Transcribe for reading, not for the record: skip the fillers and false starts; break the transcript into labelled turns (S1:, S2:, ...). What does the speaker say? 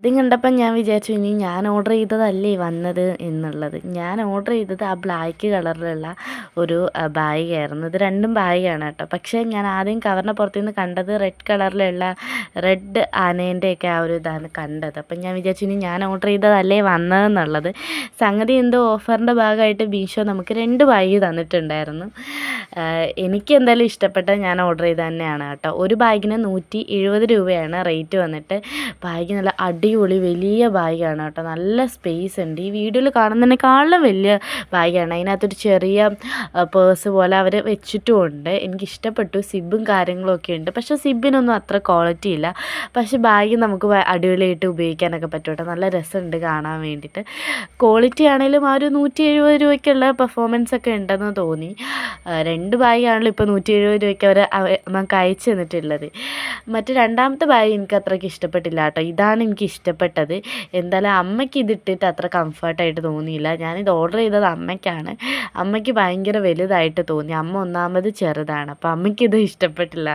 S1: ആദ്യം കണ്ടപ്പോൾ ഞാൻ വിചാരിച്ചു ഇനി ഞാൻ ഓർഡർ ചെയ്തതല്ലേ വന്നത് എന്നുള്ളത്. ഞാൻ ഓർഡർ ചെയ്തത് ആ ബ്ലാക്ക് കളറിലുള്ള ഒരു ബാഗായിരുന്നു. ഇത് രണ്ടും ബാഗാണ് കേട്ടോ. പക്ഷേ ഞാൻ ആദ്യം കവറിൻ്റെ പുറത്തുനിന്ന് കണ്ടത് റെഡ് കളറിലുള്ള റെഡ് ആനേൻ്റെയൊക്കെ ആ ഒരു ഇതാണ് കണ്ടത്. അപ്പം ഞാൻ വിചാരിച്ചു ഇനി ഞാൻ ഓർഡർ ചെയ്തതല്ലേ വന്നതെന്നുള്ളത്. സംഗതി എന്തോ ഓഫറിൻ്റെ ഭാഗമായിട്ട് മീഷോ നമുക്ക് 2 ബാഗ് തന്നിട്ടുണ്ടായിരുന്നു. എനിക്ക് എന്തായാലും ഇഷ്ടപ്പെട്ടത് ഞാൻ ഓർഡർ ചെയ്തത് തന്നെയാണ് കേട്ടോ. ഒരു ബാഗിന് 170 രൂപയാണ് റേറ്റ് വന്നിട്ട്. ബാഗ് നല്ല അടിപൊളി വലിയ ബാഗാണ് കേട്ടോ. നല്ല സ്പേസ് ഉണ്ട്. ഈ വീഡിയോയിൽ കാണുന്നതിനേക്കാളും വലിയ ബാഗാണ്. അതിനകത്തൊരു ചെറിയ പേഴ്സ് പോലെ അവർ വെച്ചിട്ടുമുണ്ട്. എനിക്കിഷ്ടപ്പെട്ടു. സിബും കാര്യങ്ങളൊക്കെ ഉണ്ട്. പക്ഷേ സിബിനൊന്നും അത്ര ക്വാളിറ്റി ഇല്ല. പക്ഷേ ബാഗ് നമുക്ക് അടിപൊളിയായിട്ട് ഉപയോഗിക്കാനൊക്കെ പറ്റും കേട്ടോ. നല്ല രസമുണ്ട് കാണാൻ വേണ്ടിയിട്ട്. ക്വാളിറ്റി ആണെങ്കിലും ആ ഒരു 170 രൂപയ്ക്കുള്ള പെർഫോമൻസ് ഒക്കെ ഉണ്ടെന്ന് തോന്നി. 2 ബാഗാണല്ലോ ഇപ്പോൾ 170 രൂപയ്ക്ക് അവർ നമുക്ക് അയച്ചു തന്നിട്ടുള്ളത്. മറ്റ് രണ്ടാമത്തെ ബാഗ് എനിക്ക് അത്രയ്ക്ക് ഇഷ്ടപ്പെട്ടില്ല കേട്ടോ. ഇതാണ് എനിക്ക് ഇഷ്ടപ്പെട്ടത്. എന്തായാലും അമ്മയ്ക്ക് ഇതിട്ടിട്ട് അത്ര കംഫർട്ടായിട്ട് തോന്നിയില്ല. ഞാനിത് ഓർഡർ ചെയ്തത് അമ്മയ്ക്കാണ്. അമ്മയ്ക്ക് ഭയങ്കര വലുതായിട്ട് തോന്നി. അമ്മ ഒന്നാമത് ചെറുതാണ്. അപ്പോൾ അമ്മയ്ക്കിത് ഇഷ്ടപ്പെട്ടില്ല.